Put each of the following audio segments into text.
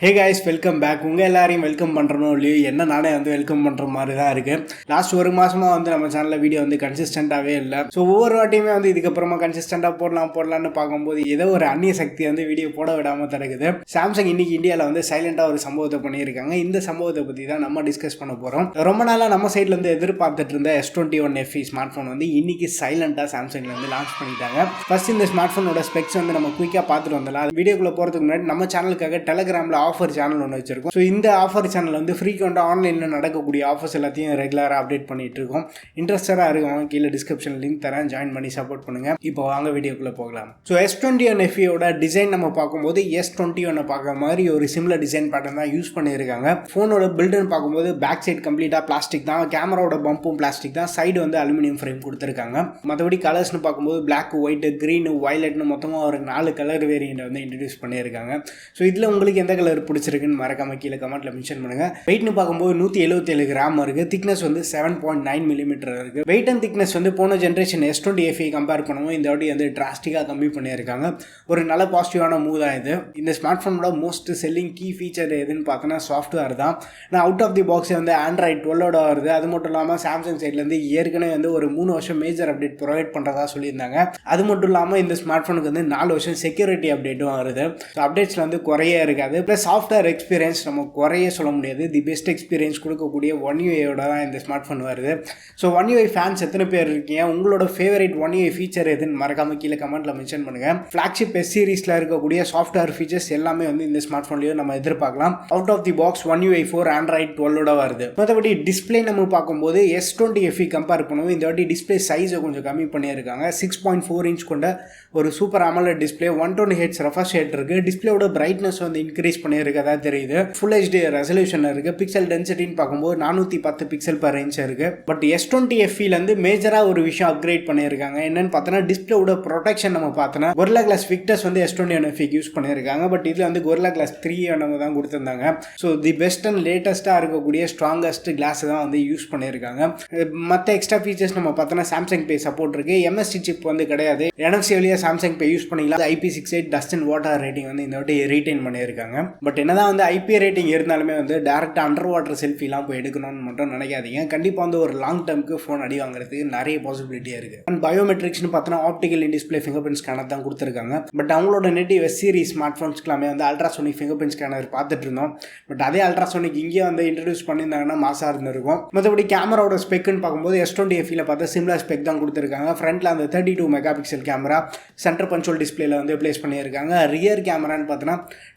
Hey guys, welcome back. உங்கள் எல்லாரையும் welcome பண்ணுறனும் இல்லையோ என்ன நானே வெல்கம் பண்ணுற மாதிரி தான் இருக்குது. லாஸ்ட் ஒரு மாதமாக நம்ம சேனலில் வீடியோ கன்சிஸ்டண்ட்டாகவே இல்லை. ஸோ ஒவ்வொரு வாட்டியுமே இதுக்கப்புறமா கன்சிஸ்டண்ட்டாக போடலான்னு பார்க்கும்போது ஏதோ ஒரு அந்நிய சக்தி வீடியோ போட விடாமல் தடுக்குது. சாம்சங் இன்னைக்கு இந்தியாவில் சைலண்டாக ஒரு சம்பவத்தை பண்ணியிருக்காங்க. இந்த சம்பவத்தை பற்றி தான் நம்ம டிஸ்கஸ் பண்ண போகிறோம். ரொம்ப நாளாக நம்ம சைட்லேருந்து எதிர்பார்த்துட்டு இருந்த S21 FE ஸ்மார்ட் ஃபோன் இன்னைக்கு சைலண்டாக சாம்சங்கில் லான்ச் பண்ணிட்டாங்க. ஃபர்ஸ்ட் இந்த ஸ்மார்ட் ஃபோனோட ஸ்பெக்ஸ் நம்ம குயிக்காக பார்த்துட்டு வந்தலாம். வீடியோக்குள்ளே போகிறதுக்கு முன்னாடி நம்ம சேனலுக்காக டெலகிராமில் ஆஃபர் சேனல் ஒன்று வச்சிருக்கோம். ஸோ இந்த ஆஃபர் சேனல் ஃப்ரீக்வெண்ட்டாக ஆன்லைனில் நடக்கக்கூடிய ஆஃபர்ஸ் எல்லாத்தையும் ரெகுலராக அப்டேட் பண்ணிட்டு இருக்கோம். இன்ட்ரெஸ்டடாக இருக்கவங்க கீழே டிஸ்கிரிப்ஷன் லிங்க் தரேன், ஜாயின் பண்ணி சப்போர்ட் பண்ணுங்கள். இப்போ வாங்க வீடியோக்குள்ளே போகலாம். ஸோ S21 FEயோட டிசைன் நம்ம பார்க்கும்போது S21 பார்க்குற மாதிரி ஒரு சிமிலர் டிசைன் பேட்டர்ன் தான் யூஸ் பண்ணியிருக்காங்க. ஃபோனோட பில்டுன்னு பார்க்கும்போது பேக் சைட் கம்ப்ளீட்டாக பிளாஸ்டிக் தான், கேமராவோட பம்பும் பிளாஸ்டிக் தான், சைடு அலுமினியம் ஃப்ரேம் கொடுத்துருக்காங்க. மற்றபடி கலர்ஸ்னு பார்க்கும்போது பிளாக், ஒயிட், க்ரீன், வயலட்னு மொத்தமாக ஒரு 4 கலர் வேரியண்ட் இன்ட்ரடியூஸ் பண்ணியிருக்காங்க. ஸோ இதில் உங்களுக்கு எந்த கலர் பிடிச்சிருக்குன்னு மறக்காம கீழே கமெண்ட்ல மென்ஷன் பண்ணுங்க. வெயிட்னு பார்க்கும்போது 177 கிராம் இருக்கு. திக்னஸ் 7.9 மில்லிமீட்டர் இருக்கு. வெயிட் அண்ட் திக்னஸ் போன ஜென்ரேஷன் S20 FE கம்பேர் பண்ணுவோம் இந்த வாட்டி டிராஸ்டிக்காக கம்மி பண்ணியிருக்காங்க. ஒரு நல்ல பாசிட்டிவான மூவ் தான் இது. இந்த ஸ்மார்ட் ஃபோனோட மோஸ்ட் செல்லிங் கீ ஃபீச்சர் எதுன்னு பார்த்தோன்னா சாஃப்ட்வேர் தான். நான் out of the box Android 12 வருது. அது மட்டும் இல்லாமல் சாம்சங் சைட்லேருந்து ஏற்கனவே ஒரு 3 வருஷம் மேஜர் அப்டேட் ப்ரொவைட் பண்ணுறதா சொல்லியிருந்தாங்க. அது மட்டும் இல்லாமல் இந்த ஸ்மார்ட் ஃபோனுக்கு 4 வருஷம் செக்யூரிட்டி அப்டேட்டும் வருது. அப்டேட்ஸில் குறைய இருக்காது. ப்ளஸ் சாஃப்ட்வேர் எக்ஸ்பீரியன்ஸ் நம்ம குறைய சொல்ல முடியாது. தி பெஸ்ட் எக்ஸ்பீரியன்ஸ் கொடுக்கக்கூடிய One UI-யோட தான் இந்த ஸ்மார்ட் ஃபோன் வருது. ஸோ One UI ஃபேன்ஸ் எத்தனை பேர் இருக்கீங்க? உங்களோட ஃபேவரட் One UI ஃபீச்சர் எதுன்னு மறக்காம கீழே கமெண்ட்டில் மென்ஷன் பண்ணுங்கள். ஃப்ளாக்ஷிப் S சீரிஸில் இருக்கக்கூடிய சாஃப்ட்வேர் ஃபீச்சர்ஸ் எல்லாமே இந்த ஸ்மார்ட் ஃபோன்லேயும் நம்ம எதிர்பார்க்கலாம். Out of the box One UI 4 Android 12 வருது. மற்றபடி டிஸ்பிளே நம்ம பார்க்கும்போது S20 FE கம்பேர் பண்ணுவோம் இந்த வாட்டி டிஸ்பிளே சைஸை கொஞ்சம் கம்மி பண்ணியிருக்காங்க. 6.4 இன்ச் கொண்ட ஒரு super AMOLED display, 120 Hz refresh rate இருக்கு. டிஸ்பிளேயோட பிரைட்னஸ் இன்க்ரீஸ் பண்ணியிருக்கதா தெரியுது. ஃபுல் HD ரெசல்யூஷன் இருக்கு. பிக்சல் டென்சிட்டின்னு பார்க்கும்போது 410 பிக்சல் பர் இன்ச் இருக்கு. பட் S20 FE மேஜராக ஒரு விஷயம் அப்கிரேட் பண்ணியிருக்காங்க. என்னன்னு பார்த்தோன்னா டிஸ்பிளேயோட ப்ரொடெக்ஷன் நம்ம பார்த்தோன்னா Gorilla Glass VICTUS S21 FE use பண்ணியிருக்காங்க. பட் இதில் Gorilla Glass 3 தான் கொடுத்துருந்தாங்க. ஸோ தி பெஸ்ட் அண்ட் லேட்டஸ்ட்டாக இருக்கக்கூடிய ஸ்ட்ராங்கஸ்ட் கிளாஸ் தான் யூஸ் பண்ணியிருக்காங்க. மற்ற எக்ஸ்ட்ரா ஃபீச்சர்ஸ் நம்ம பார்த்தோன்னா சாம்சங் பே சப்போர்ட் இருக்கு. MST சிப் கிடையாது. NFC வழியாக சாம்சங் பே யூஸ் பண்ணிக்கலாம். IP68 dust and water rating இந்த வாட்டி ரீடைன் பண்ணியிருக்காங்க. பட் என்னதான் IP ரேட்டிங் இருந்தாலுமே டேரக்டாக அண்டர் வாட்டர் செல்ஃபிலாம் போய் எடுக்கணும்னு மட்டும் நினைக்காதீங்க. கண்டிப்பாக ஒரு லாங் டேர்முக்கு ஃபோன் அடி வாங்குறதுக்கு நிறைய பாசிபிலிட்டியாக இருக்குது. அண்ட் பயோமெட்ரிக்ஸ்னு பார்த்தோன்னா optical in display fingerprint scanner தான் கொடுத்துருக்காங்க. பட் அவங்களோட நேட்டிவ் S சீரிஸ் ஸ்மார்ட் ஃபோன்ஸ்க்குலாமே அல்ட்ராசோனிக் ஃபிங்கர் பிரிண்ட் ஸ்கேனர் பார்த்துட்டு இருந்தோம். பட் அதே அல்ட்ராசோனிக் இங்கே இன்ட்ரடியூஸ் பண்ணியிருந்தாங்கன்னா மாசாக இருந்திருக்கும். மற்றபடி கேமராவோட ஸ்பெக்குன்னு பார்க்கும்போது S20 FEல பார்த்தா சிம்லர் ஸ்பெக் தான் கொடுத்துருக்காங்க. ஃப்ரண்ட்டில் 32 mega pixel camera centre punch hole டிஸ்பிளேல பிளேஸ் பண்ணியிருக்காங்க. ரியர் கேமரான்னு பார்த்தோன்னா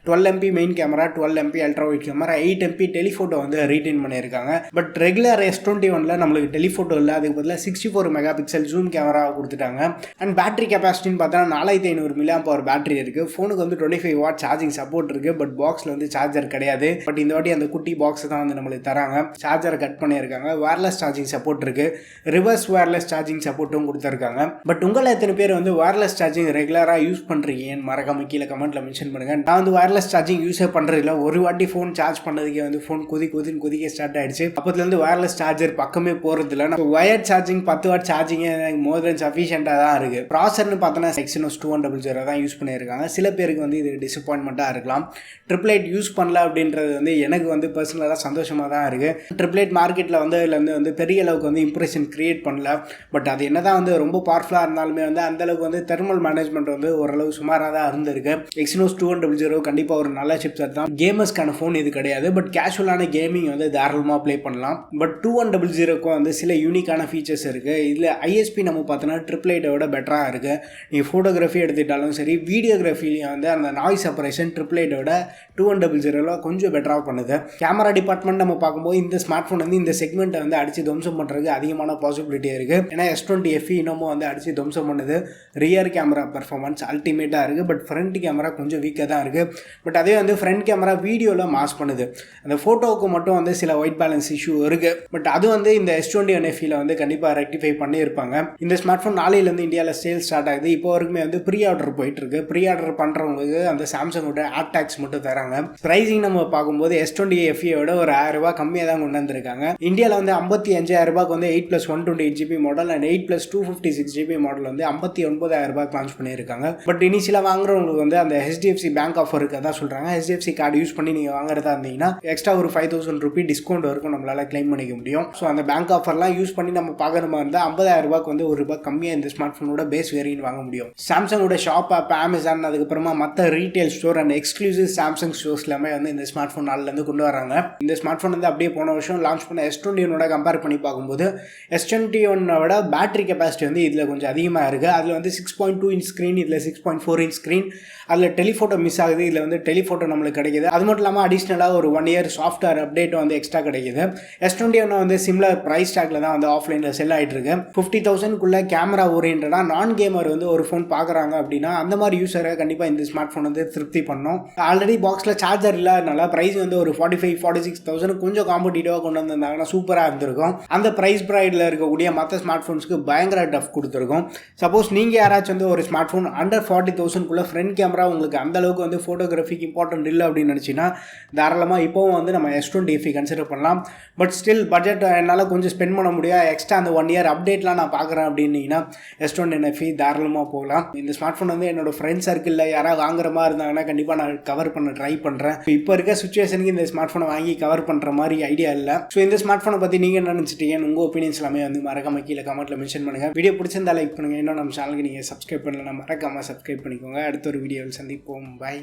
12 MP main camera, 12 MP ultra wide camera, 8 MP telephoto retain பண்ணியிருக்காங்க. பட் ரெகுலர் S21ல நம்மளுக்கு டெலிஃபோட்டோ இல்லை, அதுக்கு பதிலாக 64 மெகா பிக்சல் ஜூம் கேமரா கொடுத்துட்டாங்க. அண்ட் பேட்டரி கெப்பாசிட்டின்னு பார்த்தோன்னா 4500 mAh பேட்டரி இருக்குது. ஃபோனுக்கு 25 வாட் சார்ஜிங் சப்போர்ட் இருக்குது. பட் பாக்ஸில் சார்ஜர் கிடையாது. பட் இந்த வாட்டி அந்த குட்டி பாக்ஸ் தான் நம்மளுக்கு தராங்க. சார்ஜரை கட் பண்ணியிருக்காங்க. வயர்லெஸ் சார்ஜிங் சப்போர்ட் இருக்குது. ரிவர்ஸ் வயர்லெஸ் சார்ஜிங் சப்போர்ட்டும் கொடுத்துருக்காங்க. பட் உங்களை எத்தனை பேர் வயர்லெஸ் சார்ஜிங் ரெகுலராக யூஸ் பண்ணுறீங்கன்னு மறக்காம கீழே கமெண்ட்டில் மென்ஷன் பண்ணுங்கள். நான் வயர்லெஸ் சார்ஜிங் யூஸே பண்ணுறதில்ல. ஒரு வாட்டி ஃபோன் சார்ஜ் பண்ணதுக்கே ஃபோன் கொதிக்க ஸ்டார்ட் ஆகிடுச்சு. அப்போதுலேருந்து வயர்லெஸ் சார்ஜர் பக்கமே போகிறதில்ல. நான் வயர் சார்ஜிங் 10 வாட் சார்ஜிங்கே எனக்கு மோர் தென் சஃபிஷியண்டாக தான் இருக்குது. ப்ராசர்னு பார்த்தோன்னா Exynos 2100 தான் யூஸ் பண்ணியிருக்காங்க. சில பேருக்கு இது டிசப்பாயின்மெண்ட்டாக இருக்கலாம். 888 யூஸ் பண்ணல அப்படின்றது எனக்கு பர்சனலாக சந்தோஷமாக தான் இருக்குது. 888 மார்க்கெட்டில் இதுலேருந்து பெரிய அளவுக்கு இம்ப்ரெஷன் கிரியேட் பண்ணல. பட் அது என்ன தான் ரொம்ப பவர்ஃபுல்லாக இருந்தாலுமே அந்தளவுக்கு தெர்மல் மேனேஜ்மெண்ட் ஓரளவு சுமாராக தான் இருந்திருக்கு. Exynos 2100 கண்டிப்பாக ஒரு நல்ல சிப்செட் தான். கேமர்ஸ்க்கான ஃபோன் இது கிடையாது. பட் கேஷுவலான கேமிங் தாராளமாக ப்ளே பண்ணலாம். பட் 2100க்கும் சில யூனிக்கான ஃபீச்சர்ஸ் இருக்குது. இதில் ISP நம்ம பார்த்தோன்னா 888 பெட்டராக இருக்குது. நீங்கள் ஃபோட்டோகிராஃபி எடுத்துக்கிட்டாலும் சரி, வீடியோகிராஃபிலையும் அந்த நாய்ஸ் செப்பரேஷன் 888 2100 கொஞ்சம் பெட்டராக பண்ணுது. கேமரா டிபார்ட்மெண்ட் நம்ம பார்க்கும்போது இந்த ஸ்மார்ட் ஃபோன் இந்த செக்மெண்ட்டை அடித்து துவம்சம் பண்ணுறதுக்கு அதிகமான பாசிபிலிட்டி இருக்குது. ஏன்னா S20 FE இன்னமும் அடித்து துவம்சம் பண்ணுது. ரியர் கேமரா பெர்ஃபார்மன்ஸ் அல்டிமேட்டாக இருக்குது. பட் ஃப்ரண்ட் கேமரா கொஞ்சம் வீக்காக தான் இருக்குது. பட் அதே ஃப்ரண்ட் கேமரா வீடியோவில் மாஸ் பண்ணுது. அந்த ஃபோட்டோவுக்கு மட்டும் சில ஒயிட் பேலன்ஸ் இஷ்யூ இருக்குது. பட் அது இந்த S21 FEல கண்டிப்பாக ரெக்டிஃபை பண்ணியிருப்பாங்க. இந்த ஸ்மார்ட் ஃபோன் நாளையிலேருந்து இந்தியாவில் சேல் ஸ்டார்ட் ஆகுது. இப்போ வரைக்குமே ப்ரீ ஆர்டர் போயிட்டுருக்கு. ப்ரீ ஆர்டர் பண்ணுறவங்களுக்கு அந்த சாம்சங்கோட ஆட் டேக்ஸ் மட்டும் தராங்க. ப்ரைஸிங் நம்ம பார்க்கும்போது S20 FEயோட ஒரு 1000 ரூபாய் கம்மியாக தான் கொண்டு வந்திருக்காங்க. இந்தியாவில் 55,000 ரூபாய்க்கு 8+128 GB model and 8+256 GB model 59,000 ரூபாய்க்கு லான்ச் பண்ணியிருக்காங்க. பட் இனிஷியலாக வாங்குறவங்களுக்கு அந்த HDFC பேங்க் ஆஃபர் இருக்கதான் சொல்கிறாங்க. HDFC HDFC கார்டு யூஸ் பண்ணி நீங்கள் வாங்குறதா இருந்தீங்கன்னா எக்ஸ்ட்ரா ஒரு 5000 ரூபி டிஸ்கவுண்ட் வரைக்கும் நம்மளால் கிளைம் பண்ணிக்க முடியும். ஸோ அந்த பேங்க் ஆஃபர்லாம் யூஸ் பண்ணி நம்ம பார்க்குற மாதிரி இருந்தால் 50,000 ரூபாய்க்கு வந்து ₹1 கம்மியாக இந்த ஸ்மார்ட் ஃபோனோட பேஸ் வேரியன்ட் வாங்க முடியும். சாம்சங்கோட ஷாப் ஆப், அமேசான், அதுக்கப்புறமா மற்ற retail store and exclusive Samsung stores எல்லாமே வந்து இந்த ஸ்மார்ட் ஃபோன் நாளிலேருந்து கொண்டு வராங்க. இந்த ஸ்மார்ட் ஃபோன் வந்து அப்படியே போன வருஷம் லான்ச் பண்ண S21 கம்பேர் பண்ணி பார்க்கும்போது S21 விட பேட்டரி கெப்பாசிட்டி வந்து இதில் கொஞ்சம் அதிகமாக இருக்குது. அதில் வந்து 6.2 இன்ச் ஸ்க்ரீன், இதில் 6.4 இன்ச் ஸ்க்ரீன். அதில் டெலிஃபோட்டோ மிஸ் ஆகுது, இதில் வந்து டெலிஃபோட்டோ நம்மளுக்கு கிடைக்குது. அது மட்டும் இல்லாமல் அடிஷ்னலாக ஒரு 1 இயர் சாஃப்ட்வேர் அப்டேட் வந்து எக்ஸ்ட்ரா கிடைக்குது. S21 வந்து சிம்லர் ப்ரைஸ் டேக்ல தான் வந்து ஆஃப்லைனில் செல் ஆகிட்டு இருக்கு. 50,000க்குள்ளே கேமரா ஓரியன்டாக நான் கேமர் வந்து ஒரு ஃபோன் பார்க்குறாங்க அப்படின்னா அந்த மாதிரி யூஸரை கண்டிப்பாக இந்த ஸ்மார்ட் ஃபோன் வந்து திருப்தி பண்ணும். ஆல்ரெடி பாக்ஸில் சார்ஜர் இல்லாதனால ப்ரைஸ் வந்து ஒரு 45-46,000 கொஞ்சம் காம்படிட்டிவாக கொண்டு வந்திருந்தாங்கன்னா சூப்பராக இருந்திருக்கும். அந்த ப்ரைஸ் ப்ரைடில் இருக்கக்கூடிய மற்ற ஸ்மார்ட் ஃபோன்ஸ்க்கு பயங்கர டஃப் கொடுத்துருக்கும். சப்போஸ் நீங்கள் யாராச்சும் வந்து ஒரு ஸ்மார்ட் ஃபோன் அண்டர் 40,000க்குள்ளே ஃப்ரண்ட் கேமரா உங்களுக்கு அந்த அளவுக்கு வந்து ஃபோட்டோகிராஃபிக்கு இம்பார்ட்டன்ட் இல்லை அப்படின்னு நினச்சின்னா தாராளமாக இப்போவும் வந்து நம்ம S20 FE கன்சிடர் பண்ணலாம். பட் ஸ்டில் பட்ஜெட் என்னால் கொஞ்சம் ஸ்பெண்ட் பண்ண முடியாது, எக்ஸ்ட்ரா அந்த 1 இயர் அப்டேட்லாம் நான் பார்க்குறேன் அப்படின்னீங்கன்னா S20 FE தாராளமாக போகலாம். இந்த ஸ்மார்ட் ஃபோன் வந்து என்னோட ஃப்ரெண்ட் சர்க்கிளில் யாராவது வாங்குற மாதிரி இருந்தாங்கன்னா கண்டிப்பாக நான் கவர் பண்ண ட்ரை பண்ணுறேன். இப்போ இருக்க சுச்சுவேஷனுக்கு இந்த ஸ்மார்ட் ஃபோனை வாங்கி கவர் பண்ணுற மாதிரி ஐடியா இல்லை. ஸோ இந்த ஸ்மார்ட் ஃபோனை பற்றி நீங்கள் என்ன நினச்சிட்டீங்கன்னு உங்கள் ஒப்பீனியன்ஸ் எல்லாமே வந்து மறக்காம கீழே கமெண்ட்டில் மென்ஷன் பண்ணுங்கள். வீடியோ பிடிச்சிருந்தா லைக் பண்ணுங்கள். இன்னும் நம்ம சேனலுக்கு நீங்கள் சப்ஸ்கிரைப் பண்ணலாம், மறக்காமல் சப்ஸ்கிரைப் பண்ணிக்கோங்க. அடுத்த ஒரு வீடியோவில் சந்திப்போம். பை.